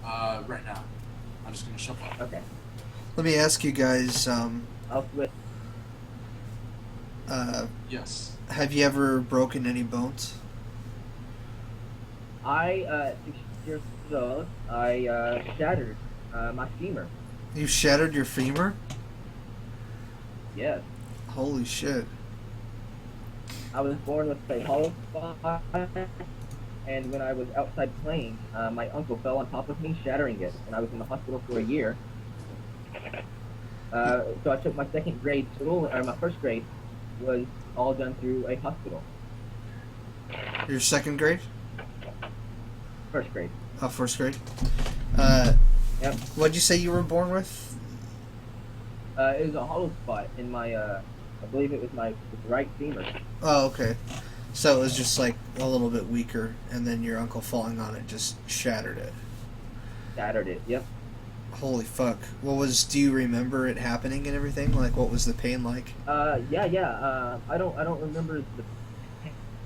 Right now. I'm just gonna shuffle. Okay. Let me ask you guys, I'll switch. uh, Yes. have you ever broken any bones? I, 6 years old, I shattered my femur. You shattered your femur? Yes. Holy shit. I was born with a hollow spot, and when I was outside playing, my uncle fell on top of me, shattering it, and I was in the hospital for a year. So I took my second grade school, or my first grade was all done through a hospital. Your second grade? First grade. Oh, first grade. Uh, Yep. what'd you say you were born with? It was a hollow spot in my, I believe it was my right femur. Oh, okay. So it was just like a little bit weaker, and then your uncle falling on it just shattered it. Shattered it. Yep. Holy fuck. Do you remember it happening and everything? Like, what was the pain like? Yeah. I don't remember the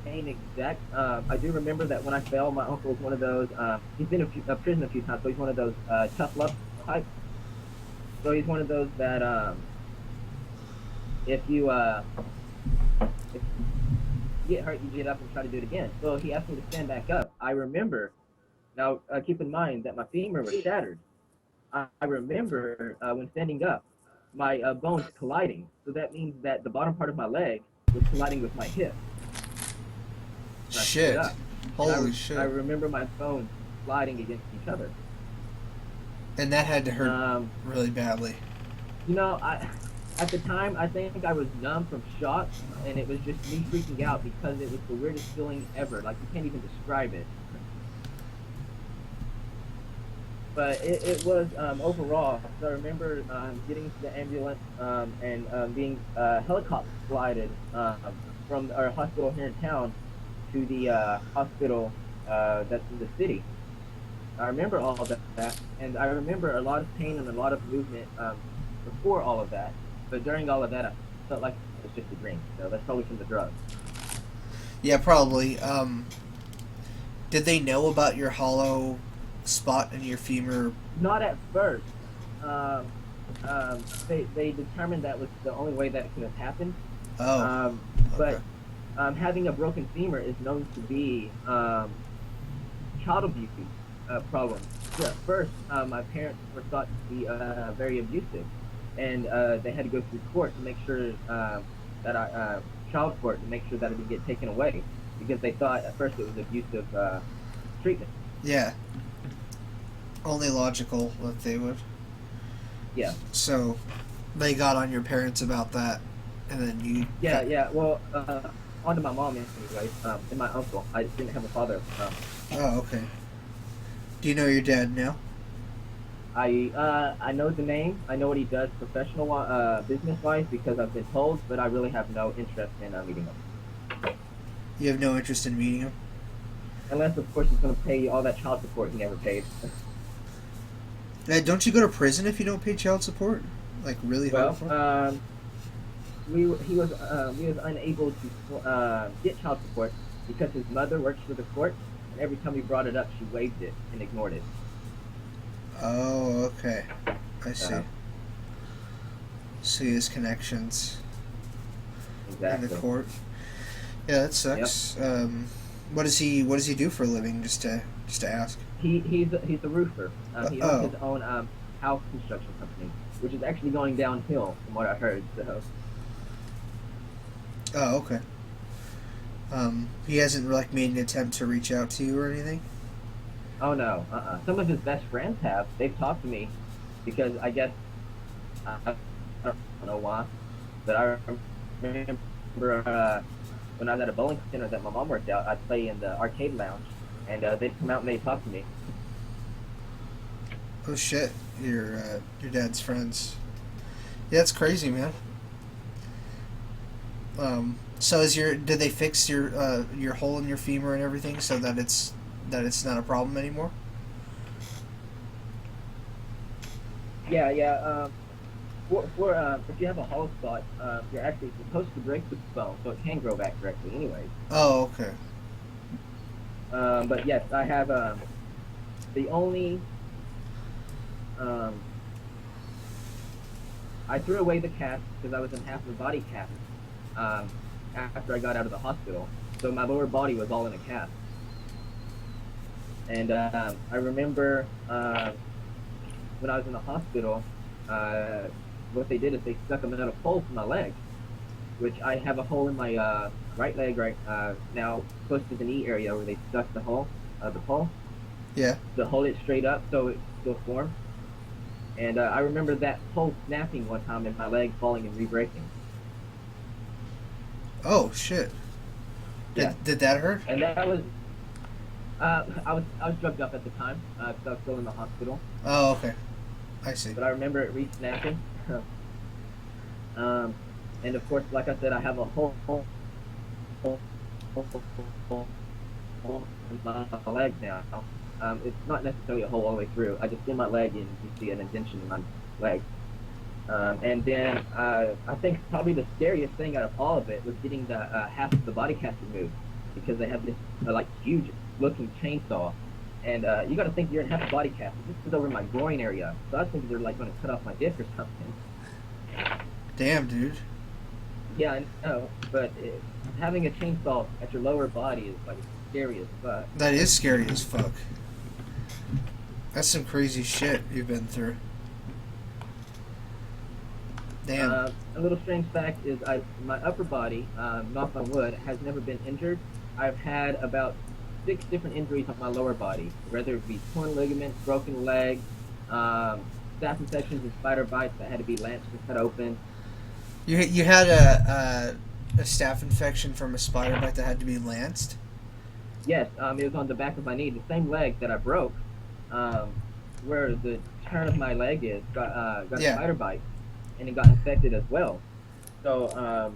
pain exact. I do remember that when I fell, my uncle was one of those. He's been in prison a few times, so he's one of those tough love types. So he's one of those that if you if you get hurt, you get up and try to do it again. So he asked me to stand back up. I remember. Now, keep in mind that my femur was shattered. I remember when standing up, my bones colliding. So that means that the bottom part of my leg was colliding with my hip when I stood Shit. up. And Holy I shit. remember my bones sliding against each other. And that had to hurt Um, really badly. at the time, I think I was numb from shock, and it was just me freaking out because it was the weirdest feeling ever. Like, you can't even describe it. But it was overall. So I remember getting to the ambulance and being helicopter glided from our hospital here in town to the hospital that's in the city. I remember all of that, and I remember a lot of pain and a lot of movement before all of that. But during all of that, I felt like it was just a dream. So that's probably from the drugs. Yeah, probably. Did they know about your hollow spot in your femur? Not at first. Um, they determined that was the only way that it could have happened. Oh, okay. But having a broken femur is known to be child abuse problem. So at first, my parents were thought to be very abusive, and they had to go through court to make sure that child court to make sure that it didn't get taken away because they thought at first it was abusive treatment. Yeah. Only logical that they would. Yeah, So, they got on your parents about that, and then you. yeah. Well, on to my mom anyways, and my uncle. I didn't have a father. Oh, okay. Do you know your dad now? I know the name. I know what he does professional business wise because I've been told, but I really have no interest in meeting him. You have no interest in meeting him? Unless, of course, he's going to pay all that child support he never paid. Don't you go to prison if you don't pay child support? Like, really hard Well, for? we was unable to get child support because his mother works for the court, and every time we brought it up, she waived it and ignored it. Oh, okay. I see. Uh, See his connections in the exactly. court. Yeah, that Yep. sucks. What does he do for a living? Just to ask. He's a roofer. He owns Oh. his own house construction company, which is actually going downhill from what I heard. So Oh, okay. He hasn't like made an attempt to reach out to you or anything. oh no, some of his best friends have. They've talked to me because I guess I don't know why, but I remember when I was at a bowling center that my mom worked out. I'd play in the arcade lounge, and they'd come out and they'd talk to me. Oh shit, your dad's friends. Yeah, that's crazy, man. So did they fix your hole in your femur and everything so that it's not a problem anymore? Yeah. For if you have a hollow spot, you're actually supposed to break the bone, so it can grow back correctly, anyways. Oh, okay. But yes, I have the only I threw away the cast because I was in half of the body cast after I got out of the hospital. So my lower body was all in a cast. And I remember when I was in the hospital, what they did is they stuck a metal pole to my leg, which I have a hole in my right leg right now, close to the knee area where they stuck the hole, the pole, Yeah. to hold it straight up so it still formed. And I remember that pole snapping one time and my leg falling and re-breaking. Oh shit. Yeah. Did that hurt? And that was, I was drugged up at the time because I was still in the hospital. Oh, okay. I see. But I remember it re-snapping. And of course, like I said, I have a hole in my leg now. It's not necessarily a hole all the way through. I just skin my leg and you see an indentation in my leg. And then I think probably the scariest thing out of all of it was getting the half of the body cast removed, because they have this like huge looking chainsaw, and you got to think you're in half a body cast. This is over my groin area, so I was thinking they're like going to cut off my dick or something. Damn, dude. Yeah, I know, but having a chainsaw at your lower body is like scary as fuck. That is scary as fuck. That's some crazy shit you've been through. Damn. A little strange fact is my upper body, knock on wood, has never been injured. I've had about 6 different injuries on my lower body, whether it be torn ligaments, broken leg, staph infections and spider bites that had to be lanced and cut open. You had a staph infection from a spider bite that had to be lanced? Yes, it was on the back of my knee, the same leg that I broke, where the turn of my leg is, got a Yeah. spider bite, and it got infected as well. So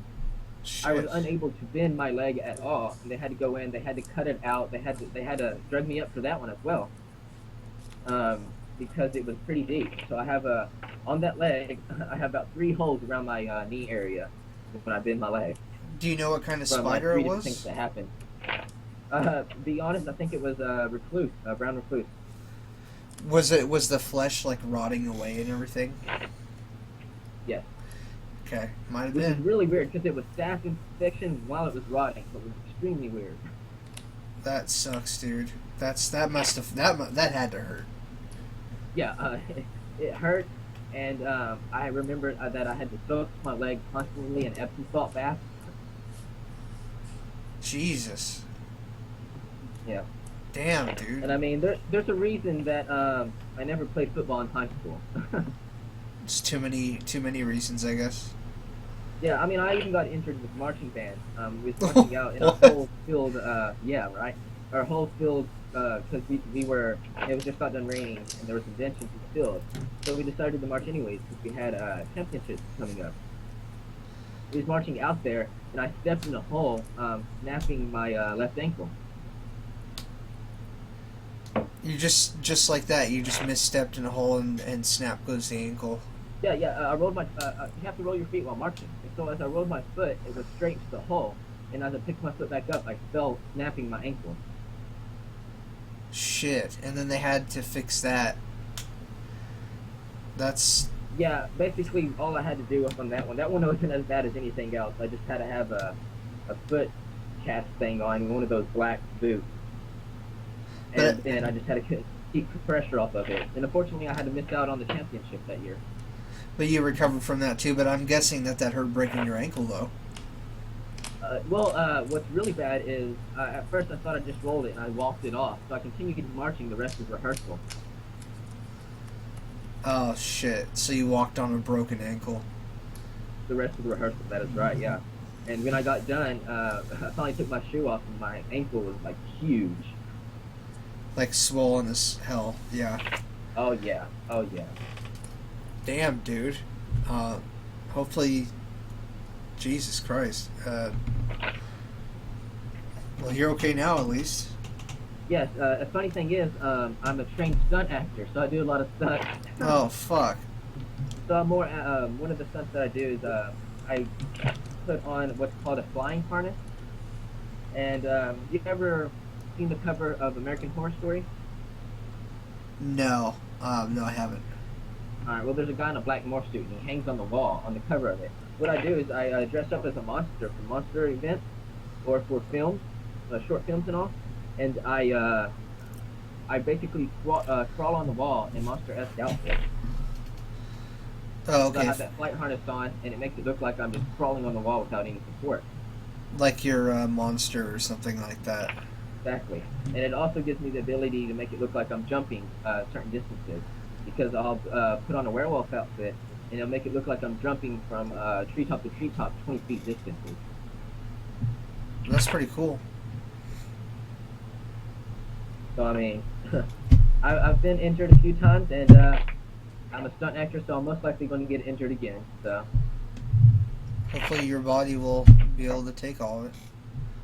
Shit. I was unable to bend my leg at all, and they had to go in, they had to cut it out, they had to drug me up for that one as well, because it was pretty deep. So I have on that leg, I have about 3 holes around my knee area when I bend my leg. Do you know what kind of From like spider 3 it different things was? that happened. To be honest, I think it was recluse, brown recluse. Was the flesh like rotting away and everything? Yes. Okay, might have Which is been. really weird because it was staph infection while it was rotting, so it was extremely weird. That sucks, dude. That must have that had to hurt. Yeah, it hurt, and I remember that I had to soak my leg constantly in Epsom salt bath. Jesus. Yeah, Damn, dude. and I mean, there's a reason that I never played football in high school. It's too many reasons, I guess. Yeah, I mean, I even got injured with marching band. We was marching out in a whole field. Yeah, right. Our whole field, because it was just got done raining, and there was indentions in the field. So we decided to march anyways because we had championships coming up. We was marching out there, and I stepped in a hole, snapping my left ankle. You just like that. You just misstepped in a hole and snap goes the ankle. Yeah, I rolled my. You have to roll your feet while marching. And so as I rolled my foot, it was straight to the hole, and as I picked my foot back up, I fell, snapping my ankle. Shit. And then they had to fix that. That's Yeah, basically all I had to do was on that one. That one wasn't as bad as anything else. I just had to have a foot cast thing on, one of those black boots, and then I just had to keep pressure off of it. And unfortunately, I had to miss out on the championship that year. But you recovered from that too. But I'm guessing that hurt breaking your ankle though. What's really bad is at first I thought I just rolled it and I walked it off. So I continued marching the rest of rehearsal. Oh shit! So you walked on a broken ankle. The rest of the rehearsal, that is right, yeah. And when I got done, I finally took my shoe off and my ankle was like huge. Like swollen as hell. Yeah. Oh yeah. Damn, dude. Hopefully. Jesus Christ. Well, you're okay now at least. Yes, a funny thing is, I'm a trained stunt actor, so I do a lot of stunts. Oh fuck. So I'm more, one of the stunts that I do is, I put on what's called a flying harness. And, you ever seen the cover of American Horror Story? No. No, I haven't. Alright, well, there's a guy in a black morph suit, and he hangs on the wall, on the cover of it. What I do is I dress up as a monster for monster events, or for films, short films and all, and I basically crawl on the wall in monster-esque outfit. Oh, So I okay. have that flight harness on, and it makes it look like I'm just crawling on the wall without any support. Like you're a monster or something like that. Exactly. And it also gives me the ability to make it look like I'm jumping certain distances, because I'll put on a werewolf outfit, and it'll make it look like I'm jumping from treetop to treetop 20 feet distances. That's pretty cool. So, I mean, I've been injured a few times, and I'm a stunt actor, so I'm most likely going to get injured again. So, Hopefully your body will be able to take all of it.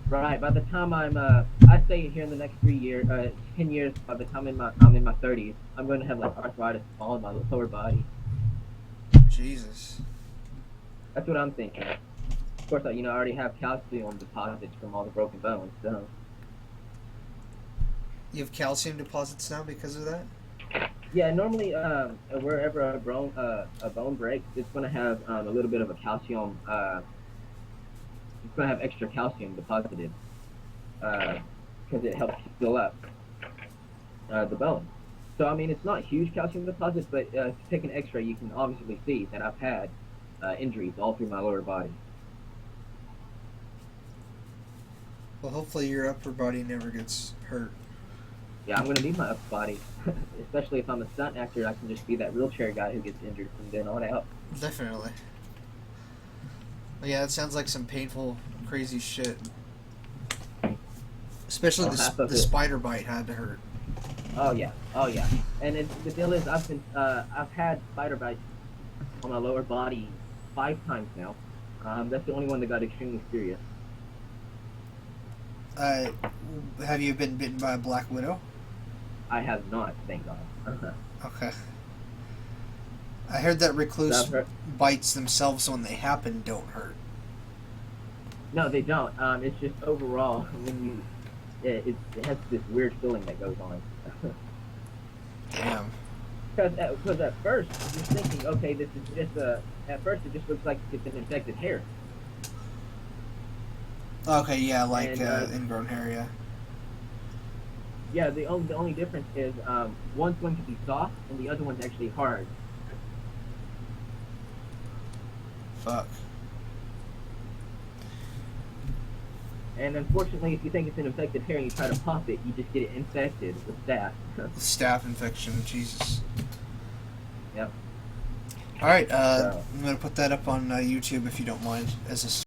right, by the time I stay here in the next 10 years, by the time I'm in my 30s, I'm going to have like arthritis all in my lower body. Jesus. That's what I'm thinking. Of course, I already have calcium deposits from all the broken bones, so. You have calcium deposits now because of that? Yeah, normally wherever a bone breaks, it's going to have a little bit of a calcium. It's going to have extra calcium deposited because it helps fill up the bone. So I mean, it's not huge calcium deposits, but if you take an X-ray, you can obviously see that I've had injuries all through my lower body. Well, hopefully your upper body never gets hurt. Yeah, I'm going to need my upper body, especially if I'm a stunt actor. I can just be that wheelchair guy who gets injured from then on out. Definitely. Well, yeah, it sounds like some painful, crazy shit. Especially Oh, half of the it. spider bite had to hurt. Oh yeah. And the deal is, I've had spider bites on my lower body 5 times now. That's the only one that got extremely serious. Have you been bitten by a black widow? I have not, thank God. Okay. I heard that recluse I've heard- bites themselves when they happen don't hurt. No, they don't. It's just overall when it has this weird feeling that goes on. Damn. Because at first you're thinking, okay, this is just at first it just looks like it's an infected hair. Okay, yeah, like And, ingrown hair, yeah. Yeah, the only difference is one's going to be soft and the other one's actually hard. Fuck. And unfortunately, if you think it's an infected hair and you try to pop it, you just get it infected with staph. Staph infection, Jesus. Yep. Alright, So- I'm gonna put that up on YouTube if you don't mind, as a